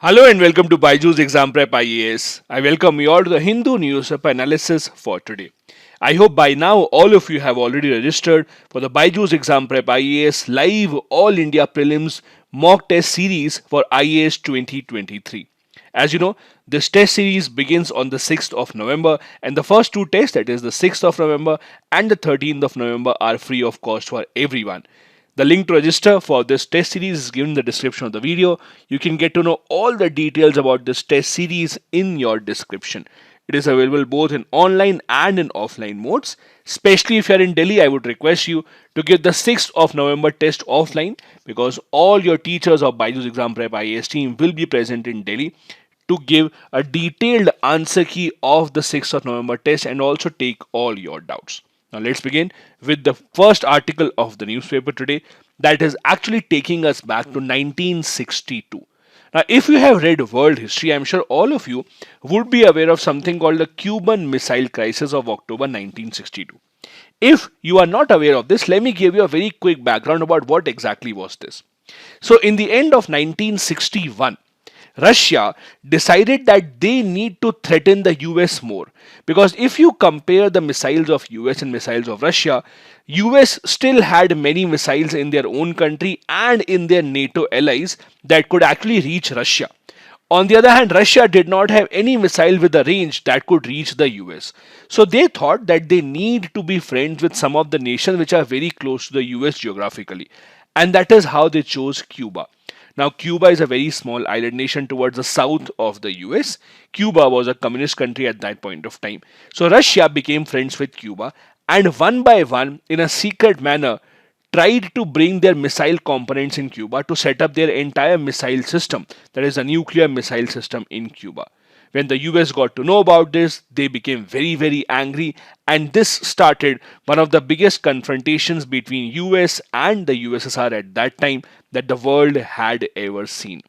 Hello and welcome to Byjus Exam Prep IAS. I welcome you all to the Hindu newspaper analysis for today. I hope by now all of you have already registered for the Byjus Exam Prep IAS live All India Prelims mock test series for IAS 2023. As you know, this test series begins on the 6th of November and the first two tests, that is the 6th of November and the 13th of November, are free of cost for everyone. The link to register for this test series is given in the description of the video. You can get to know all the details about this test series in your description. It is available both in online and in offline modes. Especially if you are in Delhi, I would request you to give the 6th of November test offline because all your teachers of Byjus Exam Prep IAS team will be present in Delhi to give a detailed answer key of the 6th of November test and also take all your doubts. Now let's begin with the first article of the newspaper today that is actually taking us back to 1962. Now if you have read world history, I'm sure all of you would be aware of something called the Cuban Missile Crisis of October 1962. If you are not aware of this, let me give you a very quick background about what exactly was this. So in the end of 1961, Russia decided that they need to threaten the US more because if you compare the missiles of US and missiles of Russia, US still had many missiles in their own country and in their NATO allies that could actually reach Russia. On the other hand, Russia did not have any missile with a range that could reach the US. So they thought that they need to be friends with some of the nations which are very close to the US geographically. And that is how they chose Cuba. Now, Cuba is a very small island nation towards the south of the US. Cuba was a communist country at that point of time. So, Russia became friends with Cuba and one by one, in a secret manner, tried to bring their missile components in Cuba to set up their entire missile system, that is, a nuclear missile system in Cuba. When the US got to know about this, they became very angry, and this started one of the biggest confrontations between US and the USSR at that time that the world had ever seen.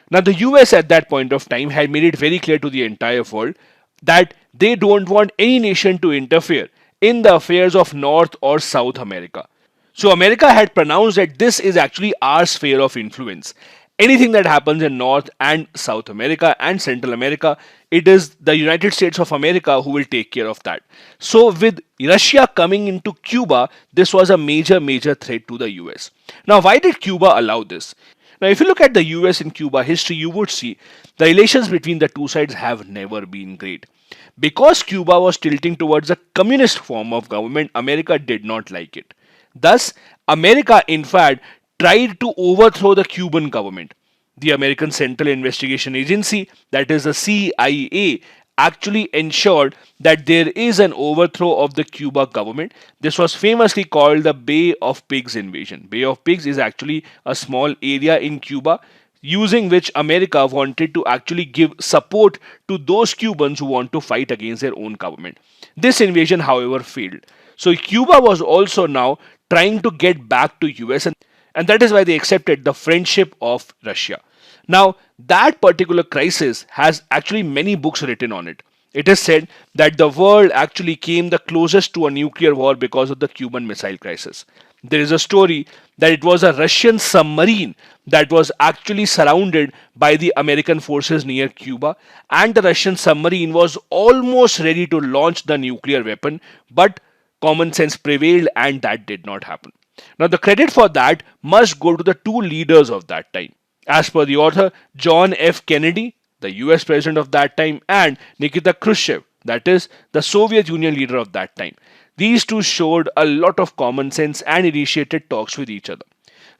Now, the US at that point of time had made it very clear to the entire world that they don't want any nation to interfere in the affairs of North or South America. So America had pronounced that this is actually our sphere of influence. Anything that happens in North and South America and Central America, it is the United States of America who will take care of that. So with Russia coming into Cuba, this was a major threat to the US. Now why did Cuba allow this? Now if you look at the US and Cuba history, you would see the relations between the two sides have never been great. Because Cuba was tilting towards a communist form of government, America did not like it. Thus, America, in fact, tried to overthrow the Cuban government. The American Central Investigation Agency, that is the CIA, actually ensured that there is an overthrow of the Cuba government. This was famously called the Bay of Pigs invasion. Bay of Pigs is actually a small area in Cuba using which America wanted to actually give support to those Cubans who want to fight against their own government. This invasion, however, failed. So Cuba was also now trying to get back to US, and that is why they accepted the friendship of Russia. Now, that particular crisis has actually many books written on it. It is said that the world actually came the closest to a nuclear war because of the Cuban Missile Crisis. There is a story that it was a Russian submarine that was actually surrounded by the American forces near Cuba, and the Russian submarine was almost ready to launch the nuclear weapon, but common sense prevailed and that did not happen. Now, the credit for that must go to the two leaders of that time. As per the author, John F. Kennedy, the US president of that time, and Nikita Khrushchev, that is the Soviet Union leader of that time. These two showed a lot of common sense and initiated talks with each other.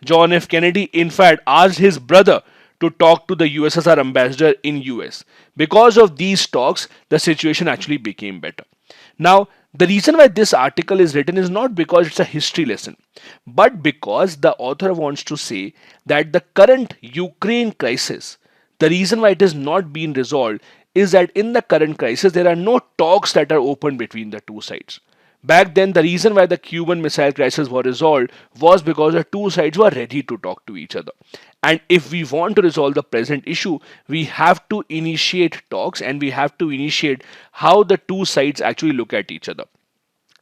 John F. Kennedy, in fact, asked his brother to talk to the USSR ambassador in US. Because of these talks, the situation actually became better. Now, the reason why this article is written is not because it's a history lesson, but because the author wants to say that the current Ukraine crisis, the reason why it is not being resolved is that in the current crisis, there are no talks that are open between the two sides. Back then, the reason why the Cuban Missile Crisis was resolved was because the two sides were ready to talk to each other. And if we want to resolve the present issue, we have to initiate talks and we have to initiate how the two sides actually look at each other.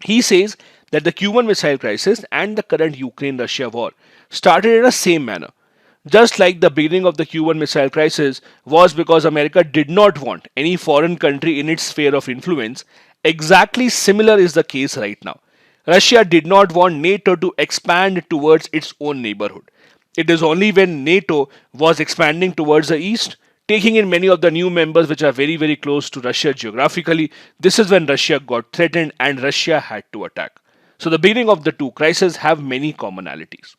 He says that the Cuban Missile Crisis and the current Ukraine-Russia war started in the same manner. Just like the beginning of the Cuban Missile Crisis was because America did not want any foreign country in its sphere of influence, exactly similar is the case right now. Russia did not want NATO to expand towards its own neighborhood. It is only when NATO was expanding towards the east, taking in many of the new members which are very, very close to Russia geographically, this is when Russia got threatened and Russia had to attack. So the beginning of the two crises have many commonalities.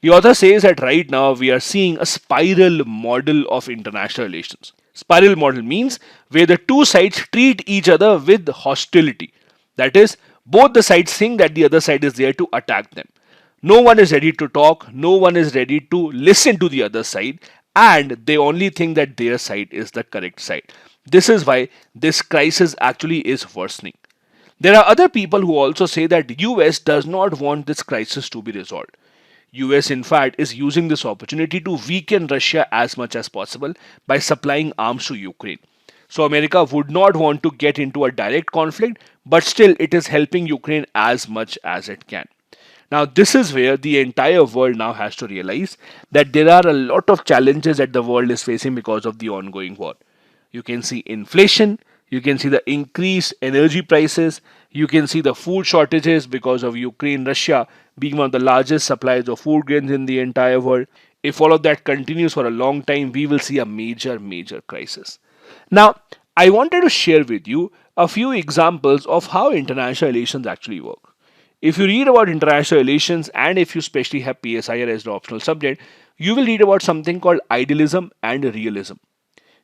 The author says that right now we are seeing a spiral model of international relations. Spiral model means where the two sides treat each other with hostility. That is, both the sides think that the other side is there to attack them. No one is ready to talk, no one is ready to listen to the other side, and they only think that their side is the correct side. This is why this crisis actually is worsening. There are other people who also say that US does not want this crisis to be resolved. US in fact is using this opportunity to weaken Russia as much as possible by supplying arms to Ukraine. So America would not want to get into a direct conflict, but still it is helping Ukraine as much as it can. Now, this is where the entire world now has to realize that there are a lot of challenges that the world is facing because of the ongoing war. You can see inflation, you can see the increased energy prices, you can see the food shortages because of Ukraine, Russia being one of the largest suppliers of food grains in the entire world. If all of that continues for a long time, we will see a major, major crisis. Now, I wanted to share with you a few examples of how international relations actually work. If you read about international relations and if you especially have PSIR as the optional subject, you will read about something called idealism and realism.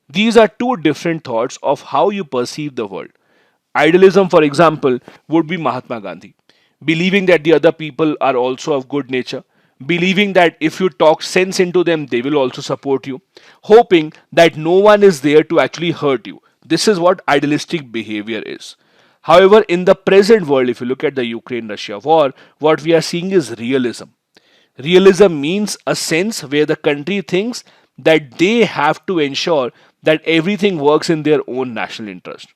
These are two different thoughts of how you perceive the world. Idealism, for example, would be Mahatma Gandhi, believing that the other people are also of good nature, believing that if you talk sense into them, they will also support you, hoping that no one is there to actually hurt you. This is what idealistic behavior is. However, in the present world, if you look at the Ukraine Russia war, what we are seeing is realism. Realism means a sense where the country thinks that they have to ensure that everything works in their own national interest.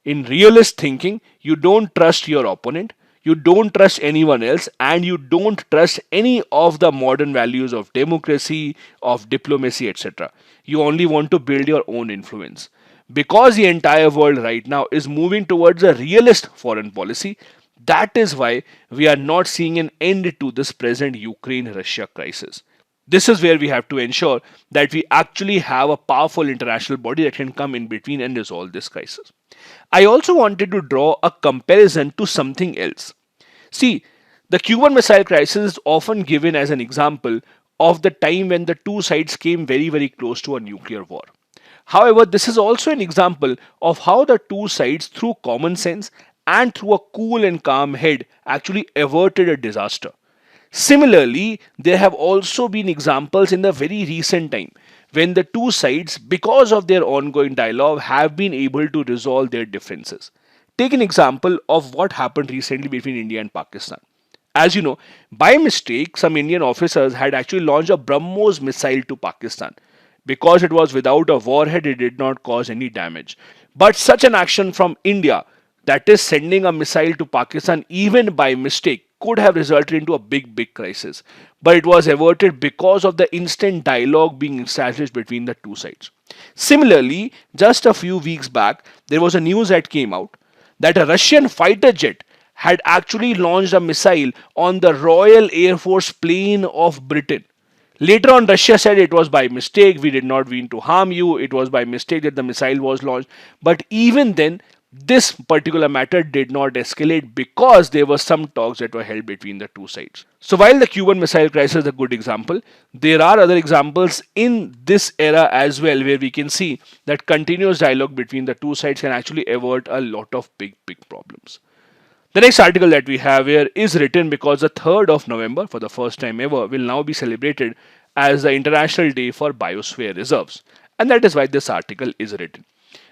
In realist thinking, you don't trust your opponent, you don't trust anyone else, and you don't trust any of the modern values of democracy, of diplomacy, etc. You only want to build your own influence. Because the entire world right now is moving towards a realist foreign policy, that is why we are not seeing an end to this present Ukraine Russia crisis. This is where we have to ensure that we actually have a powerful international body that can come in between and resolve this crisis. I also wanted to draw a comparison to something else. See, the Cuban Missile Crisis is often given as an example of the time when the two sides came very, very close to a nuclear war. However, this is also an example of how the two sides, through common sense and through a cool and calm head, actually averted a disaster. Similarly, there have also been examples in the very recent time when the two sides, because of their ongoing dialogue, have been able to resolve their differences. Take an example of what happened recently between India and Pakistan. As you know, by mistake, some Indian officers had actually launched a BrahMos missile to Pakistan. Because it was without a warhead, it did not cause any damage. But such an action from India, that is sending a missile to Pakistan even by mistake, could have resulted into a big, big crisis. But it was averted because of the instant dialogue being established between the two sides. Similarly, just a few weeks back, there was a news that came out that a Russian fighter jet had actually launched a missile on the Royal Air Force plane of Britain. Later on, Russia said it was by mistake, we did not mean to harm you, it was by mistake that the missile was launched. But even then, this particular matter did not escalate because there were some talks that were held between the two sides. So while the Cuban Missile Crisis is a good example, there are other examples in this era as well where we can see that continuous dialogue between the two sides can actually avert a lot of big, big problems. The next article that we have here is written because the 3rd of November, for the first time ever, will now be celebrated as the International Day for Biosphere Reserves. And that is why this article is written.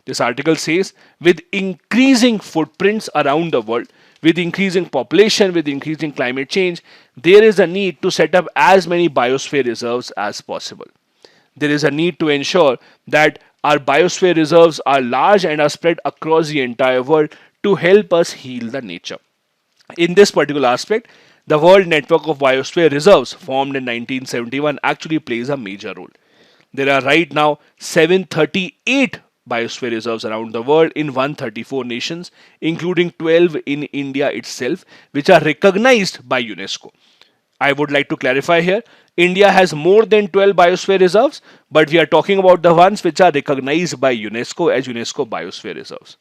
This article says, with increasing footprints around the world, with increasing population, with increasing climate change, there is a need to set up as many biosphere reserves as possible. There is a need to ensure that our biosphere reserves are large and are spread across the entire world to help us heal the nature. In this particular aspect, The World Network of Biosphere Reserves, formed in 1971, actually plays a major role. There are right now 738 biosphere reserves around the world in 134 nations, including 12 in India itself, which are recognized by UNESCO. I would like to clarify here, India has more than 12 biosphere reserves, but we are talking about the ones which are recognized by UNESCO as UNESCO biosphere reserves.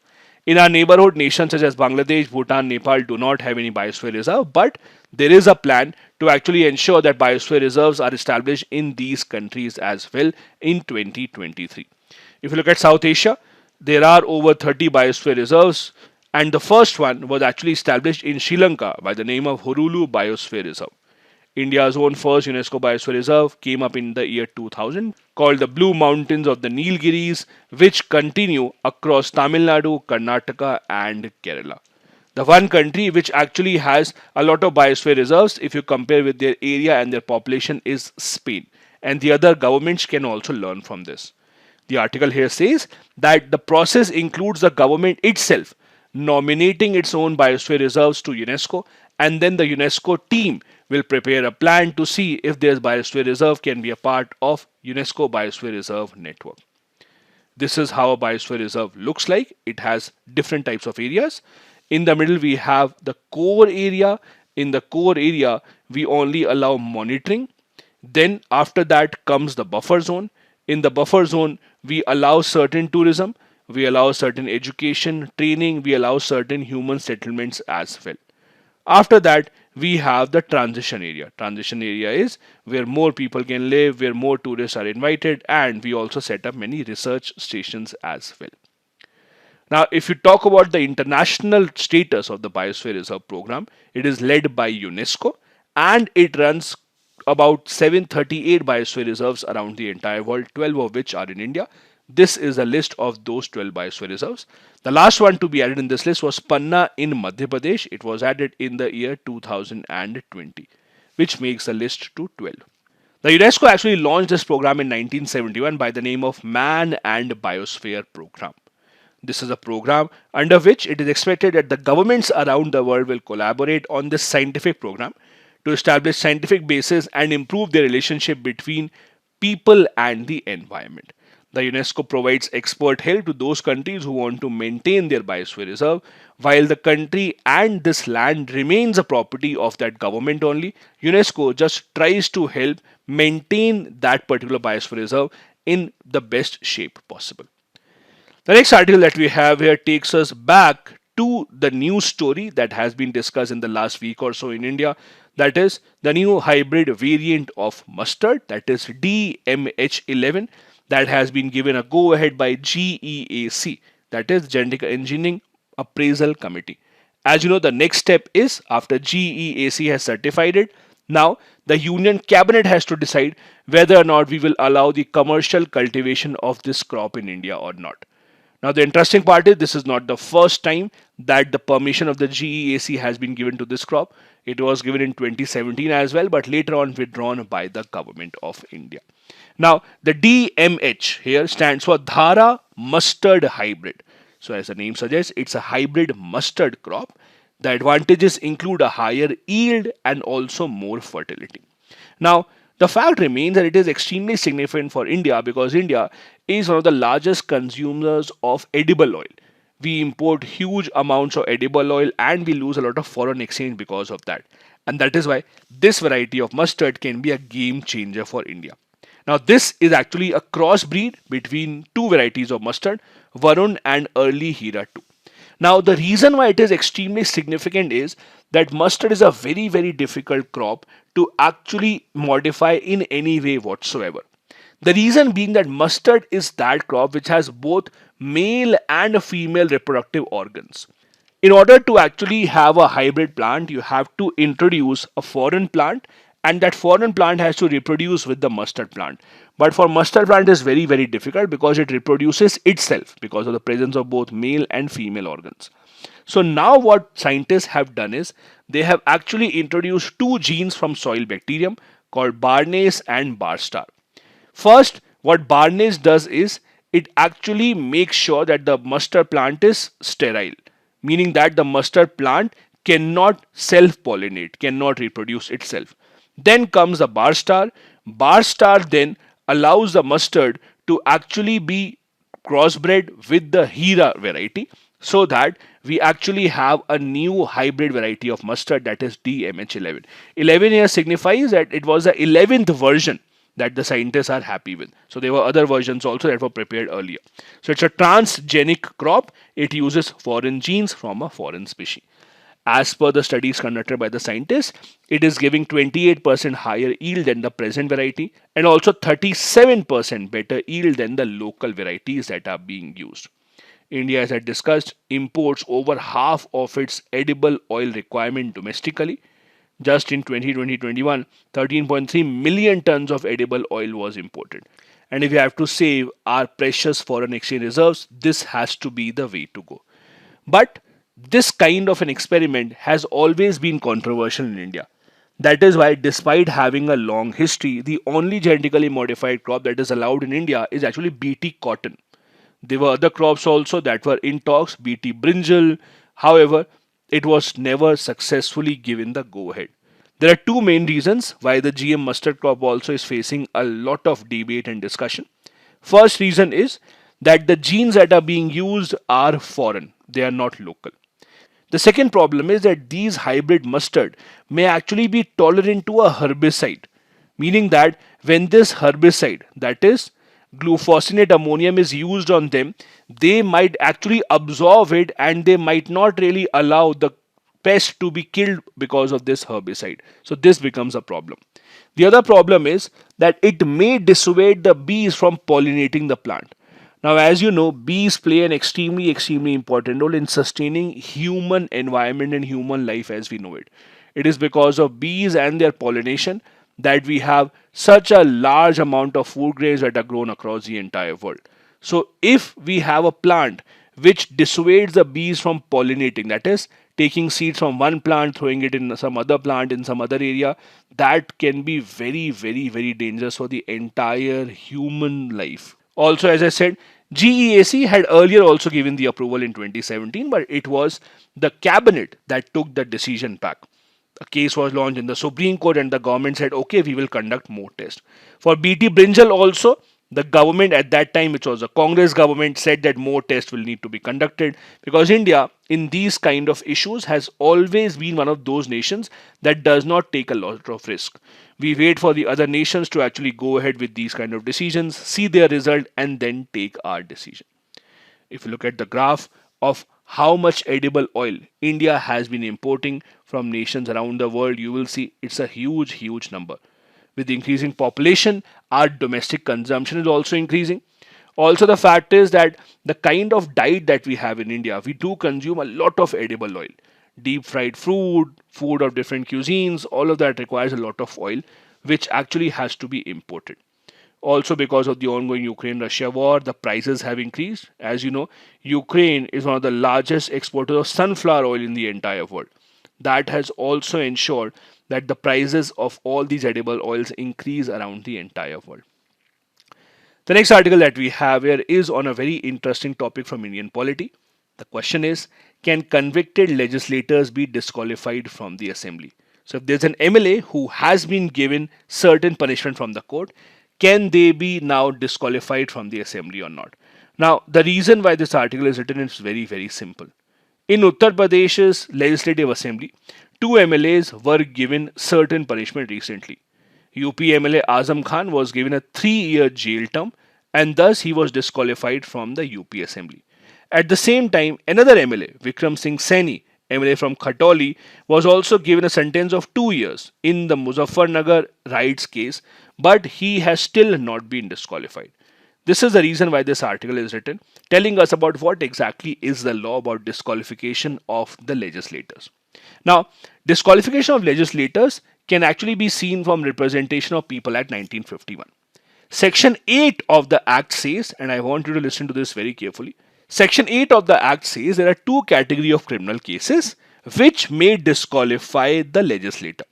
In our neighborhood, nations such as Bangladesh, Bhutan, Nepal do not have any biosphere reserve, but there is a plan to actually ensure that biosphere reserves are established in these countries as well in 2023. If you look at South Asia, there are over 30 biosphere reserves, and the first one was actually established in Sri Lanka by the name of Horulu Biosphere Reserve. India's own first UNESCO Biosphere Reserve came up in the year 2000, called the Blue Mountains of the Nilgiris, which continue across Tamil Nadu, Karnataka, and Kerala. The one country which actually has a lot of biosphere reserves, if you compare with their area and their population, is Spain. And the other governments can also learn from this. The article here says that the process includes the government itself nominating its own biosphere reserves to UNESCO, and then the UNESCO team will prepare a plan to see if their biosphere reserve can be a part of UNESCO Biosphere Reserve Network. This is how a biosphere reserve looks like. It has different types of areas. In the middle, we have the core area. In the core area, we only allow monitoring. Then after that comes the buffer zone. In the buffer zone, we allow certain tourism, we allow certain education, training, we allow certain human settlements as well. After that, we have the transition area. Transition area is where more people can live, where more tourists are invited, and we also set up many research stations as well. Now, if you talk about the international status of the Biosphere Reserve Program, it is led by UNESCO and it runs about 738 biosphere reserves around the entire world, 12 of which are in India. This is a list of those 12 biosphere reserves. The last one to be added in this list was Panna in Madhya Pradesh. It was added in the year 2020, which makes the list to 12. The UNESCO actually launched this program in 1971 by the name of Man and Biosphere Program. This is a program under which it is expected that the governments around the world will collaborate on this scientific program to establish scientific basis and improve the relationship between people and the environment. The UNESCO provides expert help to those countries who want to maintain their biosphere reserve, while the country and this land remains a property of that government only. UNESCO just tries to help maintain that particular biosphere reserve in the best shape possible. The next article that we have here takes us back to the news story that has been discussed in the last week or so in India. That is the new hybrid variant of mustard, that is DMH11, that has been given a go ahead by GEAC, that is Genetic Engineering Appraisal Committee. As you know, the next step is after GEAC has certified it, now the Union Cabinet has to decide whether or not we will allow the commercial cultivation of this crop in India or not. Now, the interesting part is this is not the first time that the permission of the GEAC has been given to this crop. It was given in 2017 as well, but later on withdrawn by the government of India. Now, the DMH here stands for Dhara Mustard Hybrid. So, as the name suggests, it's a hybrid mustard crop. The advantages include a higher yield and also more fertility. Now, the fact remains that it is extremely significant for India because India is one of the largest consumers of edible oil. We import huge amounts of edible oil and we lose a lot of foreign exchange because of that. And that is why this variety of mustard can be a game changer for India. Now, this is actually a crossbreed between two varieties of mustard, Varun and Early Hira 2. Now, the reason why it is extremely significant is that mustard is a very, very difficult crop to actually modify in any way whatsoever. The reason being that mustard is that crop which has both male and female reproductive organs. In order to actually have a hybrid plant, you have to introduce a foreign plant and that foreign plant has to reproduce with the mustard plant. But for mustard plant is very, very difficult because it reproduces itself because of the presence of both male and female organs. So now what scientists have done is they have actually introduced two genes from soil bacterium called Barnase and Barstar. First, what Barnase does is it actually makes sure that the mustard plant is sterile, meaning that the mustard plant cannot self-pollinate, cannot reproduce itself. Then comes the bar star. Bar star then allows the mustard to actually be crossbred with the Hira variety so that we actually have a new hybrid variety of mustard, that is DMH11. 11 here signifies that it was the 11th version that the scientists are happy with. So there were other versions also that were prepared earlier. So it's a transgenic crop. It uses foreign genes from a foreign species. As per the studies conducted by the scientists, it is giving 28% higher yield than the present variety and also 37% better yield than the local varieties that are being used. India, as I discussed, imports over half of its edible oil requirement domestically. Just in 2020-21, 13.3 million tons of edible oil was imported. And if you have to save our precious foreign exchange reserves, this has to be the way to go. But this kind of an experiment has always been controversial in India. That is why, despite having a long history, the only genetically modified crop that is allowed in India is actually BT cotton. There were other crops also that were in talks, BT brinjal. However, it was never successfully given the go ahead. There are two main reasons why the GM mustard crop also is facing a lot of debate and discussion. First reason is that the genes that are being used are foreign, they are not local. The second problem is that these hybrid mustard may actually be tolerant to a herbicide, meaning that when this herbicide, that is glufosinate ammonium, is used on them, they might actually absorb it and they might not really allow the pest to be killed because of this herbicide. So this becomes a problem. The other problem is that it may dissuade the bees from pollinating the plant. Now, as you know, bees play an extremely important role in sustaining human environment and human life as we know it. It is because of bees and their pollination that we have such a large amount of food grains that are grown across the entire world. So if we have a plant which dissuades the bees from pollinating, that is taking seeds from one plant, throwing it in some other plant in some other area, that can be very dangerous for the entire human life. Also, as I said, GEAC had earlier also given the approval in 2017, but it was the cabinet that took the decision back. A case was launched in the Supreme Court and the government said, okay, we will conduct more tests. For BT brinjal also, the government at that time, which was the Congress government, said that more tests will need to be conducted because India, in these kind of issues, has always been one of those nations that does not take a lot of risk. We wait for the other nations to actually go ahead with these kind of decisions, see their result, and then take our decision. If you look at the graph of how much edible oil India has been importing from nations around the world, you will see it's a huge number. With the increasing population, our domestic consumption is also increasing. Also, the fact is that the kind of diet that we have in India, we do consume a lot of edible oil. Deep fried food of different cuisines, all of that requires a lot of oil, which actually has to be imported. Also, because of the ongoing Ukraine-Russia war, the prices have increased. As you know, Ukraine is one of the largest exporters of sunflower oil in the entire world. That has also ensured that the prices of all these edible oils increase around the entire world. The next article that we have here is on a very interesting topic from Indian polity. The question is, can convicted legislators be disqualified from the assembly? So if there's an MLA who has been given certain punishment from the court, can they be now disqualified from the assembly or not? Now, the reason why this article is written is very simple. In Uttar Pradesh's legislative assembly, two MLAs were given certain punishment recently. UP MLA Azam Khan was given a 3-year jail term and thus he was disqualified from the UP assembly. At the same time, another MLA, Vikram Singh Saini, MLA from Khatoli, was also given a sentence of 2 years in the Muzaffarnagar riots case, but he has still not been disqualified. This is the reason why this article is written, telling us about what exactly is the law about disqualification of the legislators. Now, disqualification of legislators can actually be seen from Representation of People Act 1951. Section 8 of the Act says, and I want you to listen to this very carefully, Section 8 of the Act says there are two categories of criminal cases which may disqualify the legislator.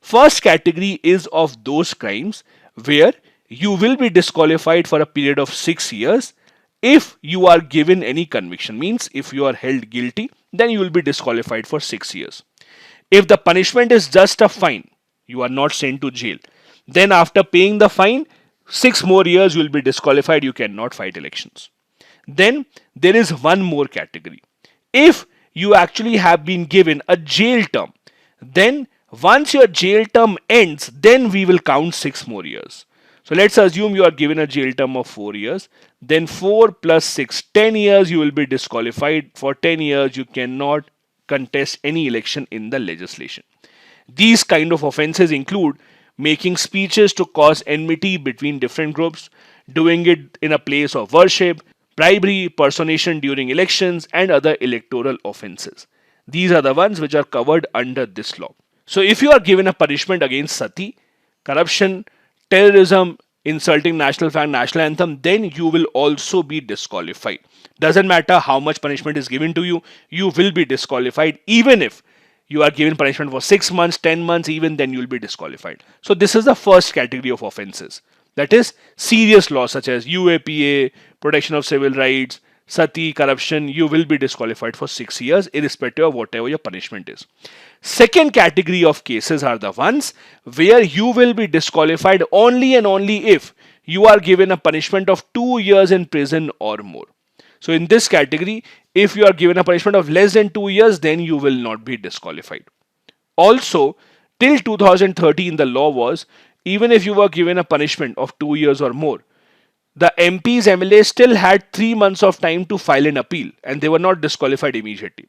First category is of those crimes where you will be disqualified for a period of 6 years if you are given any conviction. Means if you are held guilty, then you will be disqualified for 6 years. If the punishment is just a fine, you are not sent to jail. Then after paying the fine, 6 more years you will be disqualified. You cannot fight elections. Then there is one more category. If you actually have been given a jail term, then once your jail term ends, then we will count 6 more years. So let's assume you are given a jail term of 4 years. Then 4 plus 6, 10 years you will be disqualified. For 10 years you cannot contest any election in the legislation. These kind of offences include making speeches to cause enmity between different groups, doing it in a place of worship, bribery, personation during elections, and other electoral offences. These are the ones which are covered under this law. So if you are given a punishment against sati, corruption, terrorism, insulting national flag, national anthem, then you will also be disqualified. Doesn't matter how much punishment is given to you, you will be disqualified. Even if you are given punishment for 6 months, 10 months, even then you will be disqualified. So this is the first category of offences. That is serious laws such as UAPA, protection of civil rights, sati, corruption. You will be disqualified for 6 years irrespective of whatever your punishment is. Second category of cases are the ones where you will be disqualified only and only if you are given a punishment of 2 years in prison or more. So in this category, if you are given a punishment of less than 2 years, then you will not be disqualified. Also, till 2013, the law was even if you were given a punishment of 2 years or more, the MPs, MLAs still had 3 months of time to file an appeal and they were not disqualified immediately.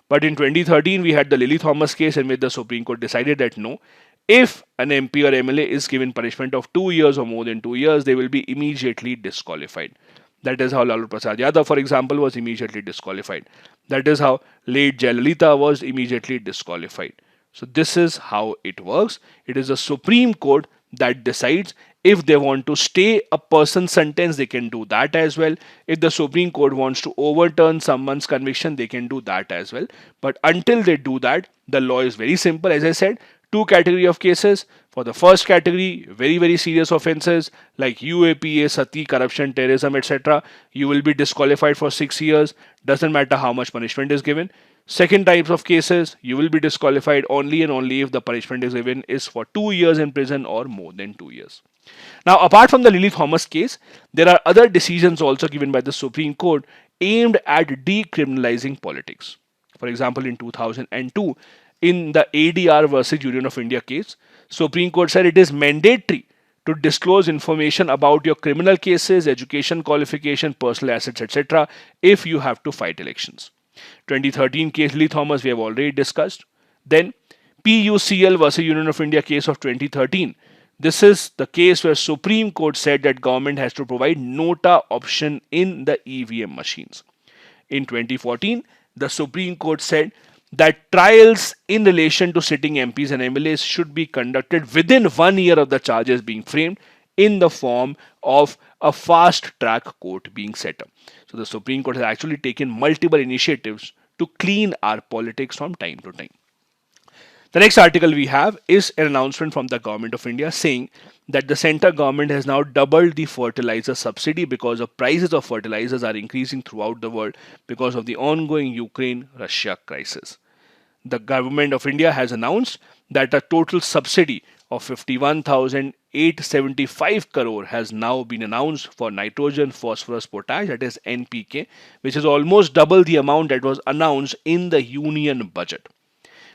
But in 2013, we had the Lily Thomas case in which the Supreme Court decided that no, if an MP or MLA is given punishment of 2 years or more than 2 years, they will be immediately disqualified. That is how Lalu Prasad Yadav, for example, was immediately disqualified. That is how late Jayalalitha was immediately disqualified. So this is how it works. It is the Supreme Court that decides. If they want to stay a person's sentence, they can do that as well. If the Supreme Court wants to overturn someone's conviction, they can do that as well. But until they do that, the law is very simple. As I said, two category of cases. For the first category, very, very serious offences like UAPA, sati, corruption, terrorism, etc. You will be disqualified for 6 years. Doesn't matter how much punishment is given. Second types of cases, you will be disqualified only and only if the punishment is given is for 2 years in prison or more than 2 years. Now, apart from the Lily Thomas case, there are other decisions also given by the Supreme Court aimed at decriminalizing politics. For example, in 2002, in the ADR versus Union of India case, Supreme Court said it is mandatory to disclose information about your criminal cases, education qualification, personal assets, etc. if you have to fight elections. 2013 case Lily Thomas we have already discussed. Then PUCL versus Union of India case of 2013. This is the case where Supreme Court said that government has to provide nota option in the EVM machines. In 2014, the Supreme Court said that trials in relation to sitting MPs and MLAs should be conducted within 1 year of the charges being framed in the form of a fast track court being set up. So the Supreme Court has actually taken multiple initiatives to clean our politics from time to time. The next article we have is an announcement from the Government of India saying that the central government has now doubled the fertilizer subsidy because the prices of fertilizers are increasing throughout the world because of the ongoing Ukraine-Russia crisis. The Government of India has announced that a total subsidy of 51,875 crore has now been announced for nitrogen, phosphorus, potash, that is NPK, which is almost double the amount that was announced in the union budget.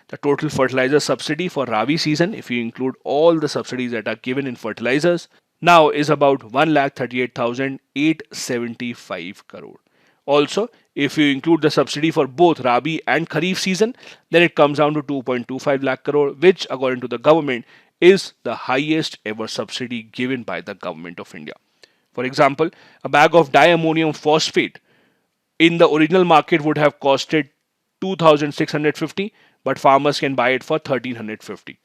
The total fertilizer subsidy for Rabi season, if you include all the subsidies that are given in fertilizers, now is about 1,38,875 crore. Also, if you include the subsidy for both Rabi and Kharif season, then it comes down to 2.25 lakh crore, which according to the government is the highest ever subsidy given by the Government of India. For example, a bag of diammonium phosphate in the original market would have costed 2,650, but farmers can buy it for 1,350.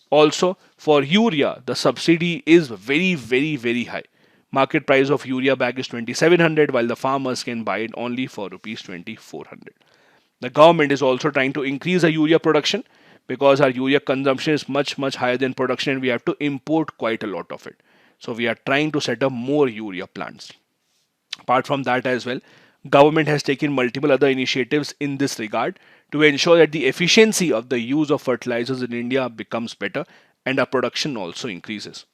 Also, for urea, the subsidy is very, very, very high. Market price of urea bag is 2,700, while the farmers can buy it only for rupees 2,400. The government is also trying to increase the urea production because our urea consumption is much, much higher than production and we have to import quite a lot of it. So we are trying to set up more urea plants. Apart from that as well, Government has taken multiple other initiatives in this regard to ensure that the efficiency of the use of fertilizers in India becomes better and our production also increases.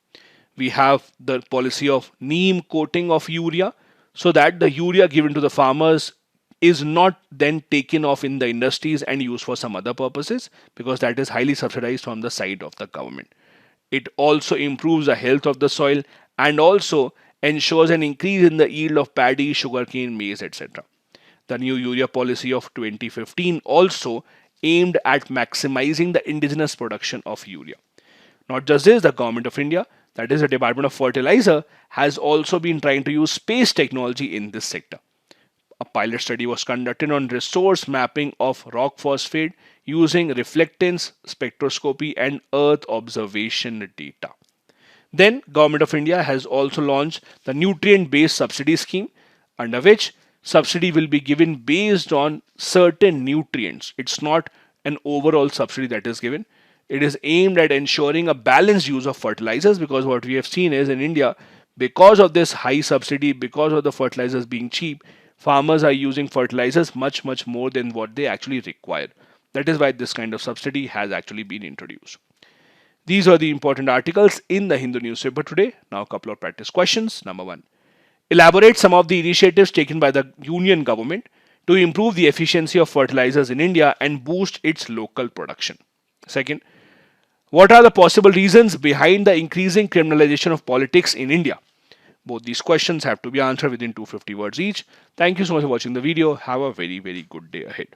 We have the policy of neem coating of urea so that the urea given to the farmers is not then taken off in the industries and used for some other purposes, because that is highly subsidized from the side of the government. It also improves the health of the soil and also ensures an increase in the yield of paddy, sugarcane, maize, etc. The new urea policy of 2015 also aimed at maximizing the indigenous production of urea. Not just this, the government of India, that is the Department of Fertilizer, has also been trying to use space technology in this sector. A pilot study was conducted on resource mapping of rock phosphate using reflectance spectroscopy and earth observation data. Then, Government of India has also launched the nutrient-based subsidy scheme, under which subsidy will be given based on certain nutrients. It's not an overall subsidy that is given. It is aimed at ensuring a balanced use of fertilizers, because what we have seen is in India, because of this high subsidy, because of the fertilizers being cheap, farmers are using fertilizers much more than what they actually require. That is why this kind of subsidy has actually been introduced. These are the important articles in the Hindu newspaper today. Now a couple of practice questions. Number 1. Elaborate some of the initiatives taken by the union government to improve the efficiency of fertilizers in India and boost its local production. Second, what are the possible reasons behind the increasing criminalization of politics in India? Both these questions have to be answered within 250 words each. Thank you so much for watching the video. Have a very good day ahead.